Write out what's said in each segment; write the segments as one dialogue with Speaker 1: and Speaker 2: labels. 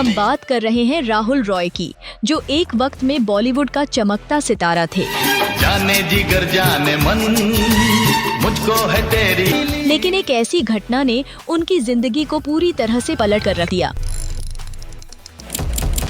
Speaker 1: हम बात कर रहे हैं राहुल रॉय की, जो एक वक्त में बॉलीवुड का चमकता सितारा थे।
Speaker 2: जाने जिगर जाने मन मुझको है तेरी।
Speaker 1: लेकिन एक ऐसी घटना ने उनकी जिंदगी को पूरी तरह से पलट कर रख दिया।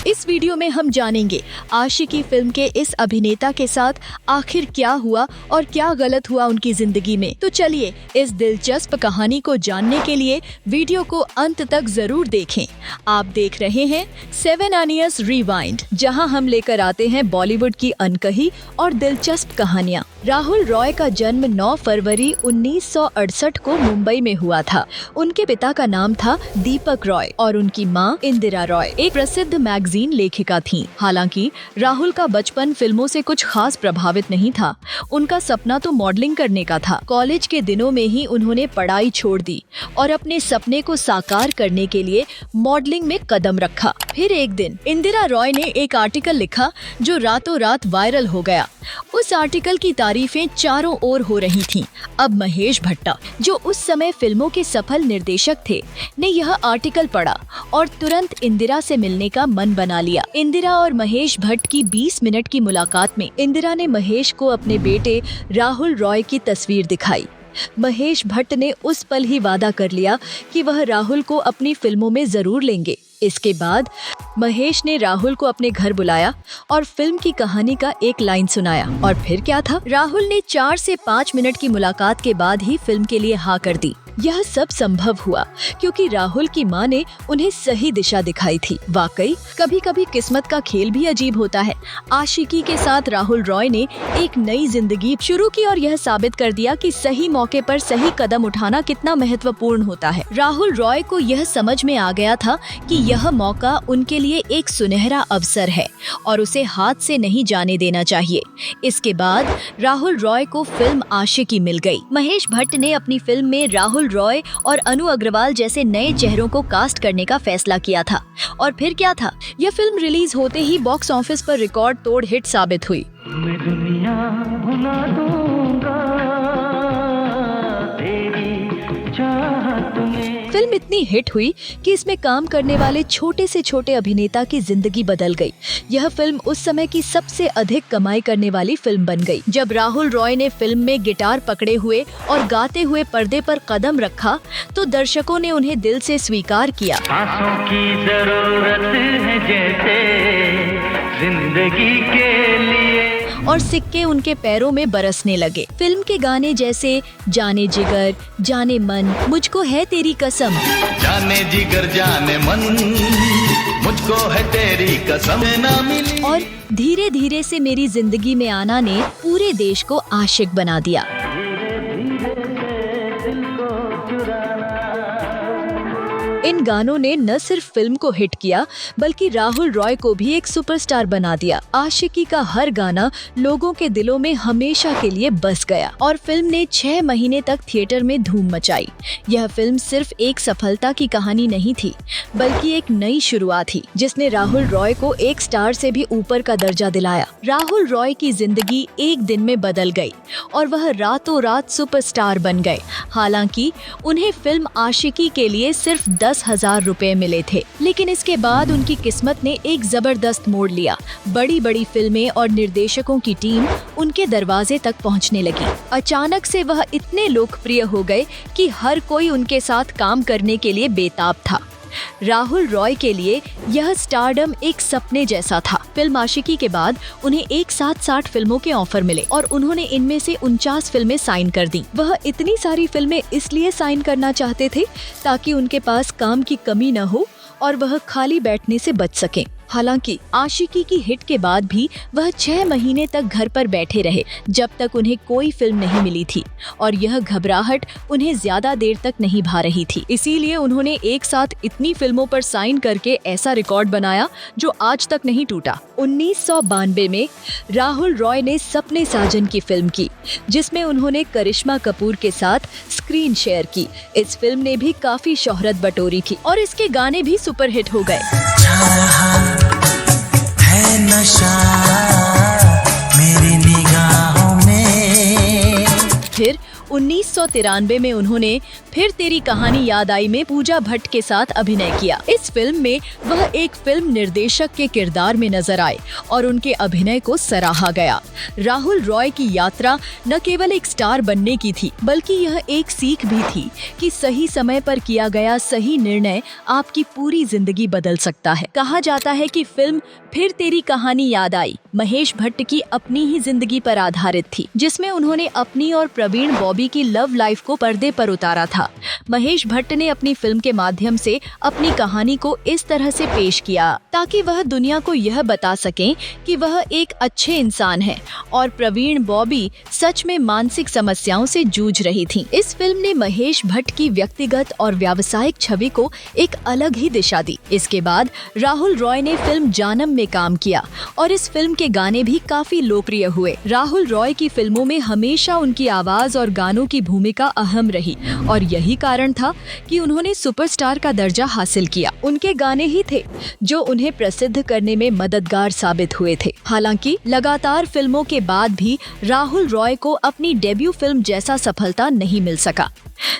Speaker 1: इस वीडियो में हम जानेंगे आशिकी फिल्म के इस अभिनेता के साथ आखिर क्या हुआ और क्या गलत हुआ उनकी जिंदगी में। तो चलिए इस दिलचस्प कहानी को जानने के लिए वीडियो को अंत तक जरूर देखें। आप देख रहे हैं 7 Onions रिवाइंड, जहां हम लेकर आते हैं बॉलीवुड की अनकही और दिलचस्प कहानियां। राहुल रॉय का जन्म 9 फरवरी 1968 को मुंबई में हुआ था। उनके पिता का नाम था दीपक रॉय और उनकी मां इंदिरा रॉय एक प्रसिद्ध मैगजीन लेखिका थीं। हालांकि राहुल का बचपन फिल्मों से कुछ खास प्रभावित नहीं था। उनका सपना तो मॉडलिंग करने का था। कॉलेज के दिनों में ही उन्होंने पढ़ाई छोड़ दी और अपने सपने को साकार करने के लिए मॉडलिंग में कदम रखा। फिर एक दिन इंदिरा रॉय ने एक आर्टिकल लिखा जो रातों रात वायरल हो गया। उस आर्टिकल की तारीफें चारों ओर हो रही थीं। अब महेश भट्टा, जो उस समय फिल्मों के सफल निर्देशक थे, ने यह आर्टिकल पढ़ा और तुरंत इंदिरा से मिलने का मन बना लिया। इंदिरा और महेश भट्ट की 20 मिनट की मुलाकात में इंदिरा ने महेश को अपने बेटे राहुल रॉय की तस्वीर दिखाई। महेश भट्ट ने उस पल ही वादा कर लिया कि वह राहुल को अपनी फिल्मों में जरूर लेंगे। इसके बाद महेश ने राहुल को अपने घर बुलाया और फिल्म की कहानी का एक लाइन सुनाया। और फिर क्या था, राहुल ने 4 से 5 मिनट की मुलाकात के बाद ही फिल्म के लिए हाँ कर दी। यह सब संभव हुआ क्योंकि राहुल की मां ने उन्हें सही दिशा दिखाई थी। वाकई कभी कभी किस्मत का खेल भी अजीब होता है। आशिकी के साथ राहुल रॉय ने एक नई जिंदगी शुरू की और यह साबित कर दिया कि सही मौके पर सही कदम उठाना कितना महत्वपूर्ण होता है। राहुल रॉय को यह समझ में आ गया था कि यह मौका उनके लिए एक सुनहरा अवसर है और उसे हाथ से नहीं जाने देना चाहिए। इसके बाद राहुल रॉय को फिल्म आशिकी मिल गई। महेश भट्ट ने अपनी फिल्म में राहुल रॉय और अनु अग्रवाल जैसे नए चेहरों को कास्ट करने का फैसला किया था। और फिर क्या था, यह फिल्म रिलीज होते ही बॉक्स ऑफिस पर रिकॉर्ड तोड़ हिट साबित हुई।
Speaker 3: मैं दुनिया भुला दूंगा तेरी चाहत में।
Speaker 1: फिल्म इतनी हिट हुई कि इसमें काम करने वाले छोटे से छोटे अभिनेता की जिंदगी बदल गई। यह फिल्म उस समय की सबसे अधिक कमाई करने वाली फिल्म बन गई। जब राहुल रॉय ने फिल्म में गिटार पकड़े हुए और गाते हुए पर्दे पर कदम रखा तो दर्शकों ने उन्हें दिल से स्वीकार किया।
Speaker 3: सांसों की जरूरत है जैसे जिंदगी के लिए,
Speaker 1: और सिक्के उनके पैरों में बरसने लगे। फिल्म के गाने जैसे जाने जिगर, जाने मन, मुझको है तेरी कसम,
Speaker 2: जाने जिगर जाने मन मुझको है तेरी कसम ना मिली,
Speaker 1: और धीरे धीरे से मेरी जिंदगी में आना ने पूरे देश को आशिक बना दिया। इन गानों ने न सिर्फ फिल्म को हिट किया बल्कि राहुल रॉय को भी एक सुपरस्टार बना दिया। आशिकी का हर गाना लोगों के दिलों में हमेशा के लिए बस गया और फिल्म ने 6 महीने तक थिएटर में धूम मचाई। यह फिल्म सिर्फ एक सफलता की कहानी नहीं थी बल्कि एक नई शुरुआत थी जिसने राहुल रॉय को एक स्टार से भी ऊपर का दर्जा दिलाया। राहुल रॉय की जिंदगी एक दिन में बदल गई और वह रातों रात सुपरस्टार बन गए। हालांकि उन्हें फिल्म आशिकी के लिए सिर्फ 10,000 रुपए मिले थे, लेकिन इसके बाद उनकी किस्मत ने एक जबरदस्त मोड़ लिया। बड़ी बड़ी फिल्में और निर्देशकों की टीम उनके दरवाजे तक पहुंचने लगी। अचानक से वह इतने लोकप्रिय हो गए कि हर कोई उनके साथ काम करने के लिए बेताब था। राहुल रॉय के लिए यह स्टारडम एक सपने जैसा था। फिल्म आशिकी के बाद उन्हें एक साथ 60 फिल्मों के ऑफर मिले और उन्होंने इनमें से 49 फिल्में साइन कर दी। वह इतनी सारी फिल्में इसलिए साइन करना चाहते थे ताकि उनके पास काम की कमी न हो और वह खाली बैठने से बच सकें। हालांकि आशिकी की हिट के बाद भी वह 6 महीने तक घर पर बैठे रहे जब तक उन्हें कोई फिल्म नहीं मिली थी और यह घबराहट उन्हें ज्यादा देर तक नहीं भा रही थी। इसीलिए उन्होंने एक साथ इतनी फिल्मों पर साइन करके ऐसा रिकॉर्ड बनाया जो आज तक नहीं टूटा। 1992 में राहुल रॉय ने सपने साजन की फिल्म की जिसमें उन्होंने करिश्मा कपूर के साथ स्क्रीन शेयर की। इस फिल्म ने भी काफी शोहरत बटोरी थी और इसके गाने भी सुपरहिट हो गए।
Speaker 4: है नशा मेरी निगाहों में।
Speaker 1: फिर 1993 में उन्होंने फिर तेरी कहानी याद आई में पूजा भट्ट के साथ अभिनय किया। इस फिल्म में वह एक फिल्म निर्देशक के किरदार में नजर आए और उनके अभिनय को सराहा गया। राहुल रॉय की यात्रा न केवल एक स्टार बनने की थी, बल्कि यह एक सीख भी थी कि सही समय पर किया गया सही निर्णय आपकी पूरी जिंदगी बदल सकता है। कहा जाता है कि फिल्म फिर तेरी कहानी याद आई महेश भट्ट की अपनी ही जिंदगी पर आधारित थी, जिसमें उन्होंने अपनी और प्रवीण बॉबी की लव लाइफ को पर्दे पर उतारा था। महेश भट्ट ने अपनी फिल्म के माध्यम से अपनी कहानी को इस तरह से पेश किया ताकि वह दुनिया को यह बता सकें कि वह एक अच्छे इंसान है और प्रवीण बॉबी सच में मानसिक समस्याओं से जूझ रही थी। इस फिल्म ने महेश भट्ट की व्यक्तिगत और व्यावसायिक छवि को एक अलग ही दिशा दी। इसके बाद राहुल रॉय ने फिल्म जानम में काम किया और इस फिल्म के गाने भी काफी लोकप्रिय हुए। राहुल रॉय की फिल्मों में हमेशा उनकी आवाज और गानों की भूमिका अहम रही और यही कारण था कि उन्होंने सुपरस्टार का दर्जा हासिल किया। उनके गाने ही थे जो उन्हें प्रसिद्ध करने में मददगार साबित हुए थे। हालांकि लगातार फिल्मों के बाद भी राहुल रॉय को अपनी डेब्यू फिल्म जैसा सफलता नहीं मिल सका।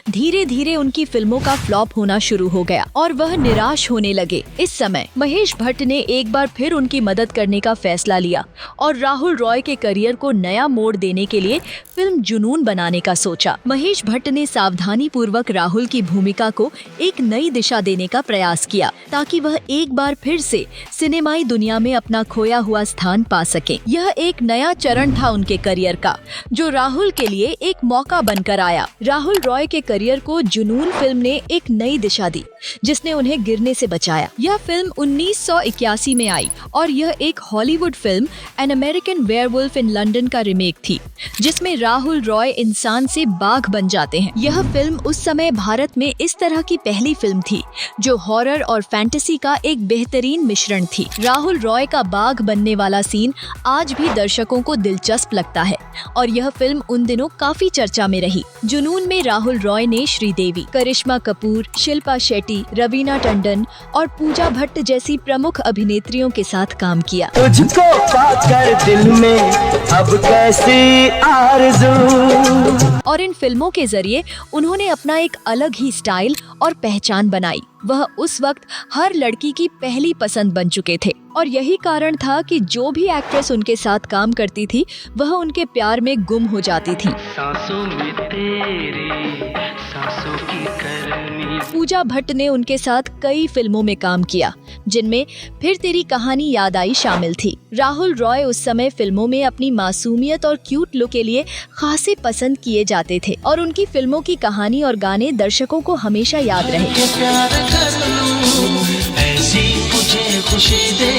Speaker 1: धीरे धीरे उनकी फिल्मों का फ्लॉप होना शुरू हो गया और वह निराश होने लगे। इस समय महेश भट्ट ने एक बार फिर उनकी मदद करने का फैसला लिया और राहुल रॉय के करियर को नया मोड़ देने के लिए फिल्म जुनून बनाने का सोचा। महेश भट्ट ने सावधानी पूर्वक राहुल की भूमिका को एक नई दिशा देने का प्रयास किया ताकि वह एक बार फिर से सिनेमाई दुनिया में अपना खोया हुआ स्थान पा सके। यह एक नया चरण था उनके करियर का जो राहुल के लिए एक मौका बनकर आया। राहुल रॉय के करियर को जुनून फिल्म ने एक नई दिशा दी जिसने उन्हें गिरने से बचाया। यह फिल्म 1981 में आई और यह एक Hollywood film an American werewolf in London का रीमेक थी जिसमें राहुल रॉय इंसान से बाघ बन जाते हैं। यह फिल्म उस समय भारत में इस तरह की पहली फिल्म थी जो हॉरर और फैंटेसी का एक बेहतरीन मिश्रण थी। राहुल रॉय का बाघ बनने वाला सीन आज भी दर्शकों को दिलचस्प लगता है और यह फिल्म उन दिनों काफी चर्चा में रही। जुनून में राहुल रॉय ने श्रीदेवी, करिश्मा कपूर, शिल्पा शेट्टी, रवीना टंडन और पूजा भट्ट जैसी प्रमुख अभिनेत्रियों के साथ काम किया।
Speaker 3: तुझको पाकर दिल में अब कैसी आरज़ू।
Speaker 1: और इन फिल्मों के जरिए उन्होंने अपना एक अलग ही स्टाइल और पहचान बनाई। वह उस वक्त हर लड़की की पहली पसंद बन चुके थे और यही कारण था कि जो भी एक्ट्रेस उनके साथ काम करती थी वह उनके प्यार में गुम हो जाती थी।
Speaker 3: सांसों में तेरी सांसों की गर्मी।
Speaker 1: पूजा भट्ट ने उनके साथ कई फिल्मों में काम किया जिनमें फिर तेरी कहानी याद आई शामिल थी। राहुल रॉय उस समय फिल्मों में अपनी मासूमियत और क्यूट लुक के लिए खासे पसंद किए जाते थे और उनकी फिल्मों की कहानी और गाने दर्शकों को हमेशा याद रहे।
Speaker 2: ऐसी मुझे खुशी दे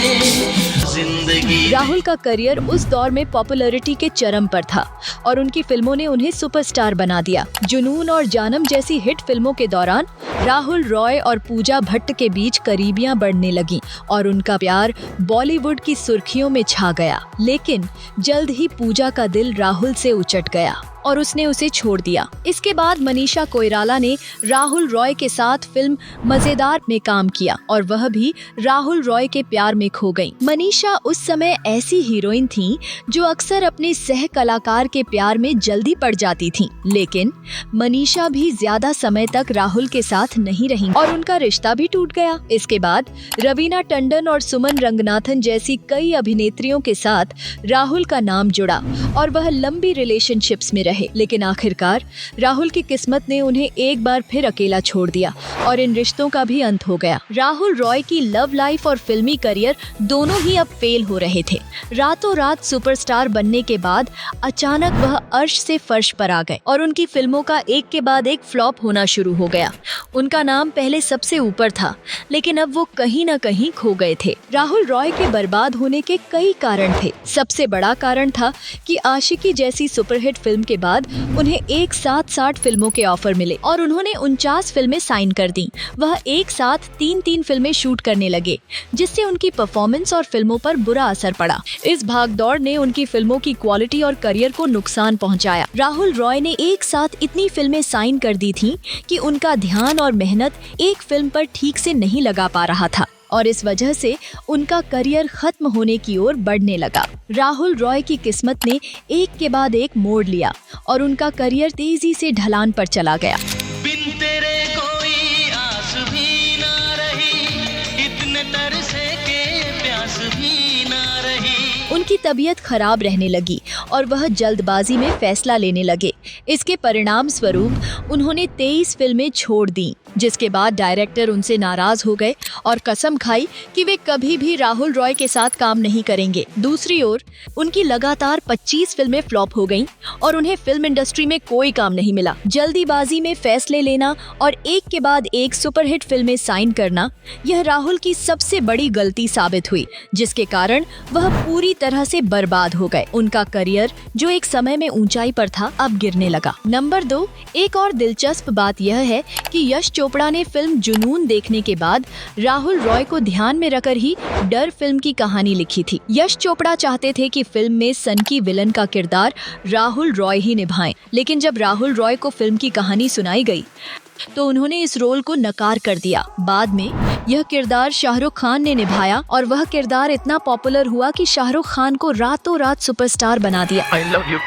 Speaker 2: जिंदगी।
Speaker 1: राहुल का करियर उस दौर में पॉपुलैरिटी के चरम पर था और उनकी फिल्मों ने उन्हें सुपरस्टार बना दिया। जुनून और जानम जैसी हिट फिल्मों के दौरान राहुल रॉय और पूजा भट्ट के बीच करीबियां बढ़ने लगीं और उनका प्यार बॉलीवुड की सुर्खियों में छा गया। लेकिन जल्द ही पूजा का दिल राहुल से उचट गया और उसने उसे छोड़ दिया। इसके बाद मनीषा कोइराला ने राहुल रॉय के साथ फिल्म मजेदार में काम किया और वह भी राहुल रॉय के प्यार में खो गईं। मनीषा उस समय ऐसी हीरोइन थीं जो अक्सर अपने सह कलाकार के प्यार में जल्दी पड़ जाती थीं। लेकिन मनीषा भी ज्यादा समय तक राहुल के साथ नहीं रहीं और उनका रिश्ता भी टूट गया। इसके बाद रवीना टंडन और सुमन रंगनाथन जैसी कई अभिनेत्रियों के साथ राहुल का नाम जुड़ा और वह लंबी रिलेशनशिप्स में रहे। लेकिन आखिरकार राहुल की किस्मत ने उन्हें एक बार फिर अकेला छोड़ दिया और इन रिश्तों का भी अंत हो गया। राहुल रॉय की लव लाइफ और फिल्मी करियर दोनों ही अब फेल हो रहे थे। रातों रात सुपरस्टार बनने के बाद अचानक वह अर्श से फर्श पर आ गए और उनकी फिल्मों का एक के बाद एक फ्लॉप होना शुरू हो गया। उनका नाम पहले सबसे ऊपर था लेकिन अब वो कहीं न कहीं खो गए थे। राहुल रॉय के बर्बाद होने के कई कारण थे। सबसे बड़ा कारण था कि आशिकी जैसी सुपरहिट फिल्म के बाद उन्हें एक साथ 60 फिल्मों के ऑफर मिले और उन्होंने 49 फिल्में साइन कर दी। वह एक साथ 3-3 फिल्में शूट करने लगे जिससे उनकी परफॉर्मेंस और फिल्मों पर बुरा असर पड़ा। इस भागदौड़ ने उनकी फिल्मों की क्वालिटी और करियर को नुकसान पहुंचाया। राहुल रॉय ने एक साथ इतनी फिल्में साइन कर दी थीं कि उनका ध्यान और मेहनत एक फिल्म पर ठीक से नहीं लगा पा रहा था और इस वजह से उनका करियर खत्म होने की ओर बढ़ने लगा। राहुल रॉय की किस्मत ने एक के बाद एक मोड़ लिया और उनका करियर तेजी से ढलान पर चला गया।
Speaker 3: बिन तेरे कोई आस भी ना रही, इतने तरसे के प्यास भी ना रही।
Speaker 1: उनकी तबीयत खराब रहने लगी और वह जल्दबाजी में फैसला लेने लगे। इसके परिणाम स्वरूप उन्होंने 23 फिल्में छोड़ दी, जिसके बाद डायरेक्टर उनसे नाराज हो गए और कसम खाई कि वे कभी भी राहुल रॉय के साथ काम नहीं करेंगे। दूसरी ओर उनकी लगातार 25 फिल्में फ्लॉप हो गईं और उन्हें फिल्म इंडस्ट्री में कोई काम नहीं मिला। जल्दीबाजी में फैसले लेना और एक के बाद एक सुपरहिट फिल्में साइन करना, यह राहुल की सबसे बड़ी गलती साबित हुई, जिसके कारण वह पूरी तरह से बर्बाद हो गए। उनका करियर जो एक समय में ऊंचाई पर था, अब गिरने लगा। नंबर 2, एक और दिलचस्प बात यह है कि यश चोपड़ा ने फिल्म जुनून देखने के बाद राहुल रॉय को ध्यान में रखकर ही डर फिल्म की कहानी लिखी थी। यश चोपड़ा चाहते थे कि फिल्म में सनकी विलन का किरदार राहुल रॉय ही निभाएं, लेकिन जब राहुल रॉय को फिल्म की कहानी सुनाई गई तो उन्होंने इस रोल को नकार कर दिया। बाद में यह किरदार शाहरुख खान ने निभाया और वह किरदार इतना पॉपुलर हुआ कि शाहरुख खान को रातों रात सुपरस्टार बना दिया।
Speaker 3: I love you,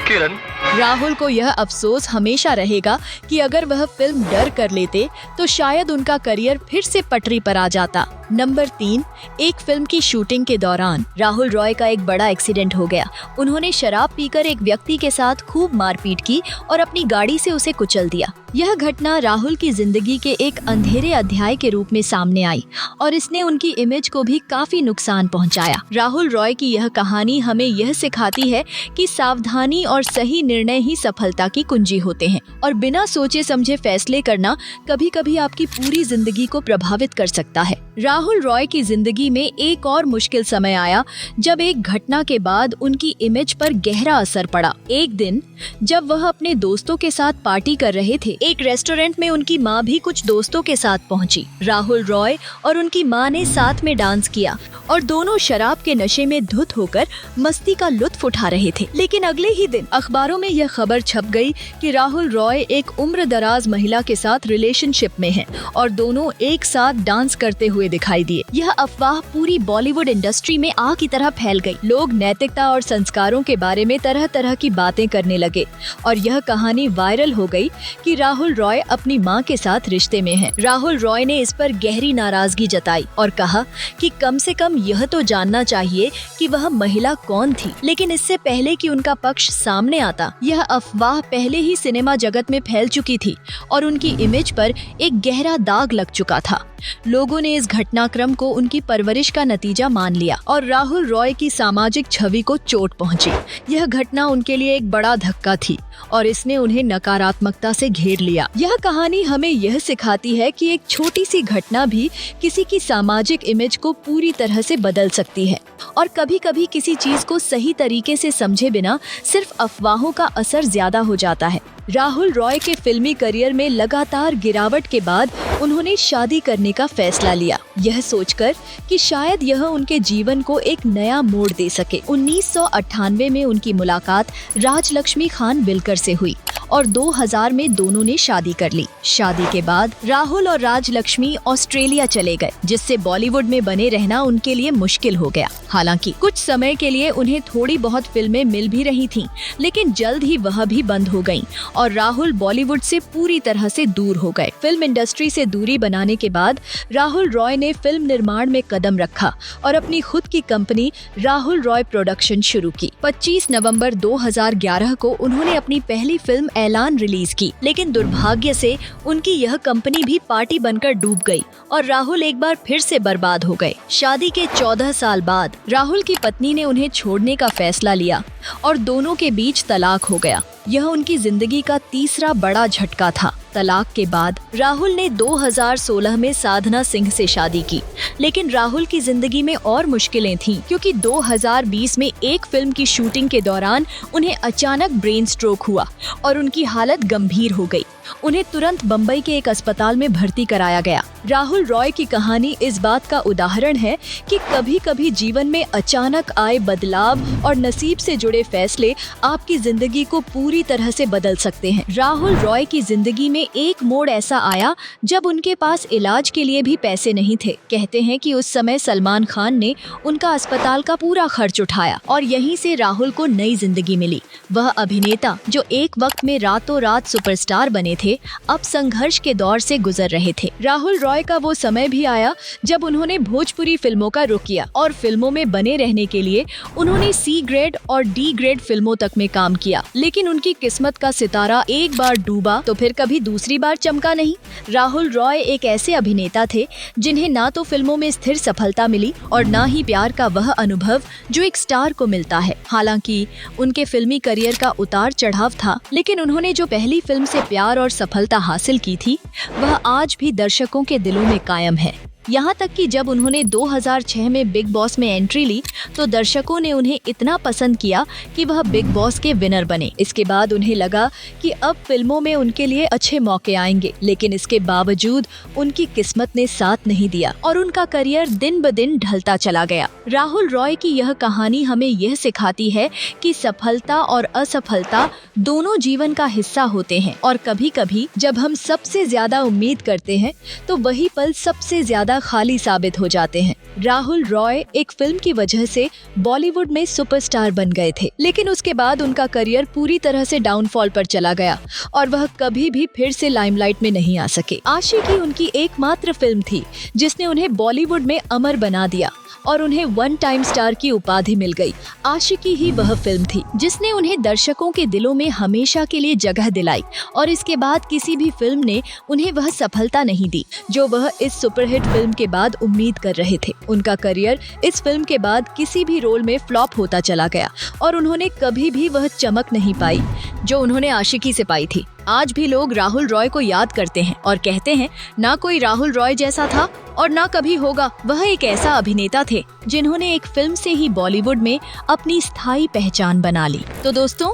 Speaker 3: किरण।
Speaker 1: राहुल को यह अफसोस हमेशा रहेगा कि अगर वह फिल्म डर कर लेते तो शायद उनका करियर फिर से पटरी पर आ जाता। नंबर 3, एक फिल्म की शूटिंग के दौरान राहुल रॉय का एक बड़ा एक्सीडेंट हो गया। उन्होंने शराब पीकर एक व्यक्ति के साथ खूब मारपीट की और अपनी गाड़ी से उसे कुचल दिया। यह घटना राहुल की जिंदगी के एक अंधेरे अध्याय के रूप में सामने आई और इसने उनकी इमेज को भी काफी नुकसान पहुंचाया। राहुल रॉय की यह कहानी हमें यह सिखाती है कि सावधानी और सही निर्णय ही सफलता की कुंजी होते हैं और बिना सोचे समझे फैसले करना कभी कभी आपकी पूरी जिंदगी को प्रभावित कर सकता है। राहुल रॉय की जिंदगी में एक और मुश्किल समय आया जब एक घटना के बाद उनकी इमेज पर गहरा असर पड़ा। एक दिन जब वह अपने दोस्तों के साथ पार्टी कर रहे थे, एक रेस्टोरेंट में उनकी माँ भी कुछ दोस्तों के साथ पहुंची। राहुल रॉय और उनकी माँ ने साथ में डांस किया और दोनों शराब के नशे में धुत होकर मस्ती का लुत्फ उठा रहे थे। लेकिन अगले ही दिन अखबारों में यह खबर छप गई कि राहुल रॉय एक उम्रदराज महिला के साथ रिलेशनशिप में हैं और दोनों एक साथ डांस करते हुए दिखाई दिए। यह अफवाह पूरी बॉलीवुड इंडस्ट्री में आग की तरह फैल गई। लोग नैतिकता और संस्कारों के बारे में तरह तरह की बातें करने लगे और यह कहानी वायरल हो गई कि राहुल रॉय अपनी मां के साथ रिश्ते में हैं। राहुल रॉय ने इस पर गहरी नाराजगी जताई और कहा कि कम से कम यह तो जानना चाहिए कि वह महिला कौन थी। लेकिन इससे पहले कि उनका पक्ष सामने आता, यह अफवाह पहले ही सिनेमा जगत में फैल चुकी थी और उनकी इमेज पर एक गहरा दाग लग चुका था। लोगों ने इस घटनाक्रम को उनकी परवरिश का नतीजा मान लिया और राहुल रॉय की सामाजिक छवि को चोट पहुंची। यह घटना उनके लिए एक बड़ा धक्का थी और इसने उन्हें नकारात्मकता से घेर लिया। यह कहानी हमें यह सिखाती है कि एक छोटी सी घटना भी किसी की सामाजिक इमेज को पूरी तरह से बदल सकती है और कभी कभी किसी चीज को सही तरीके से समझे बिना सिर्फ अफवाहों का असर ज्यादा हो जाता है। राहुल रॉय के फिल्मी करियर में लगातार गिरावट के बाद उन्होंने शादी करने का फैसला लिया, यह सोचकर कि शायद यह उनके जीवन को एक नया मोड़ दे सके। 1998 में उनकी मुलाकात राजलक्ष्मी खान बिलकर से हुई और 2000 में दोनों ने शादी कर ली। शादी के बाद राहुल और राजलक्ष्मी ऑस्ट्रेलिया चले गए, जिससे बॉलीवुड में बने रहना उनके लिए मुश्किल हो गया। हालांकि कुछ समय के लिए उन्हें थोड़ी बहुत फिल्में मिल भी रही थीं, लेकिन जल्द ही वह भी बंद हो गईं और राहुल बॉलीवुड से पूरी तरह से दूर हो गए। फिल्म इंडस्ट्री से दूरी बनाने के बाद राहुल रॉय ने फिल्म निर्माण में कदम रखा और अपनी खुद की कंपनी राहुल रॉय प्रोडक्शन शुरू की। 25 नवंबर 2011 को उन्होंने अपनी पहली फिल्म ऐलान रिलीज की, लेकिन दुर्भाग्य से उनकी यह कंपनी भी पार्टी बनकर डूब गई और राहुल एक बार फिर से बर्बाद हो गए। शादी के 14 साल बाद राहुल की पत्नी ने उन्हें छोड़ने का फैसला लिया और दोनों के बीच तलाक हो गया। यह उनकी जिंदगी का तीसरा बड़ा झटका था। तलाक के बाद राहुल ने 2016 में साधना सिंह से शादी की, लेकिन राहुल की जिंदगी में और मुश्किलें थीं क्योंकि 2020 में एक फिल्म की शूटिंग के दौरान उन्हें अचानक ब्रेन स्ट्रोक हुआ और उनकी हालत गंभीर हो गई। उन्हें तुरंत बम्बई के एक अस्पताल में भर्ती कराया गया। राहुल रॉय की कहानी इस बात का उदाहरण है कि कभी कभी जीवन में अचानक आए बदलाव और नसीब से जुड़े फैसले आपकी जिंदगी को पूरी तरह से बदल सकते हैं। राहुल रॉय की जिंदगी में एक मोड़ ऐसा आया जब उनके पास इलाज के लिए भी पैसे नहीं थे। कहते हैं कि उस समय सलमान खान ने उनका अस्पताल का पूरा खर्च उठाया और यहीं से राहुल को नई जिंदगी मिली। वह अभिनेता जो एक वक्त में रातों रात सुपरस्टार बने थे, अब संघर्ष के दौर से गुजर रहे थे। राहुल रॉय का वो समय भी आया जब उन्होंने भोजपुरी फिल्मों का रुख किया और फिल्मों में बने रहने के लिए उन्होंने C ग्रेड और D ग्रेड फिल्मों तक में काम किया। लेकिन उनकी किस्मत का सितारा एक बार डूबा तो फिर कभी दूसरी बार चमका नहीं। राहुल रॉय एक ऐसे अभिनेता थे जिन्हें ना तो फिल्मों में स्थिर सफलता मिली और ना ही प्यार का वह अनुभव जो एक स्टार को मिलता है। हालांकि उनके फिल्मी करियर का उतार चढ़ाव था, लेकिन उन्होंने जो पहली फिल्म से प्यार और सफलता हासिल की थी वह आज भी दर्शकों के दिलों में कायम है। यहाँ तक कि जब उन्होंने 2006 में बिग बॉस में एंट्री ली तो दर्शकों ने उन्हें इतना पसंद किया कि वह बिग बॉस के विनर बने। इसके बाद उन्हें लगा कि अब फिल्मों में उनके लिए अच्छे मौके आएंगे, लेकिन इसके बावजूद उनकी किस्मत ने साथ नहीं दिया और उनका करियर दिन ब दिन ढलता चला गया। राहुल रॉय की यह कहानी हमें यह सिखाती है कि सफलता और असफलता दोनों जीवन का हिस्सा होते हैं और कभी कभी जब हम सबसे ज्यादा उम्मीद करते हैं तो वही पल सबसे ज्यादा खाली साबित हो जाते हैं। राहुल रॉय एक फिल्म की वजह से बॉलीवुड में सुपरस्टार बन गए थे, लेकिन उसके बाद उनका करियर पूरी तरह से डाउनफॉल पर चला गया और वह कभी भी फिर से लाइमलाइट में नहीं आ सके। आशिकी उनकी एकमात्र फिल्म थी जिसने उन्हें बॉलीवुड में अमर बना दिया और उन्हें वन टाइम स्टार की उपाधि मिल गई। आशिकी ही वह फिल्म थी जिसने उन्हें दर्शकों के दिलों में हमेशा के लिए जगह दिलाई और इसके बाद किसी भी फिल्म ने उन्हें वह सफलता नहीं दी जो वह इस सुपरहिट फिल्म के बाद उम्मीद कर रहे थे। उनका करियर इस फिल्म के बाद किसी भी रोल में फ्लॉप होता चला गया और उन्होंने कभी भी वह चमक नहीं पाई जो उन्होंने आशिकी से पाई थी। आज भी लोग राहुल रॉय को याद करते हैं और कहते हैं ना कोई राहुल रॉय जैसा था और ना कभी होगा। वह एक ऐसा अभिनेता थे जिन्होंने एक फिल्म से ही बॉलीवुड में अपनी स्थायी पहचान बना ली। तो दोस्तों,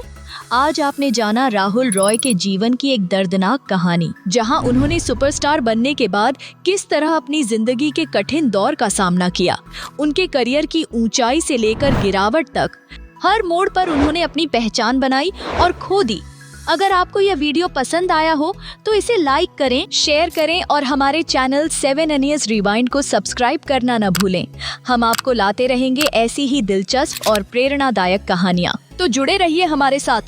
Speaker 1: आज आपने जाना राहुल रॉय के जीवन की एक दर्दनाक कहानी, जहां उन्होंने सुपरस्टार बनने के बाद किस तरह अपनी जिंदगी के कठिन दौर का सामना किया। उनके करियर की ऊंचाई से लेकर गिरावट तक हर मोड़ पर उन्होंने अपनी पहचान बनाई और खो दी। अगर आपको यह वीडियो पसंद आया हो तो इसे लाइक करें, शेयर करें और हमारे चैनल 7 NES Rewind को सब्सक्राइब करना न भूलें। हम आपको लाते रहेंगे ऐसी ही दिलचस्प और प्रेरणादायक कहानियाँ। तो जुड़े रहिए हमारे साथ।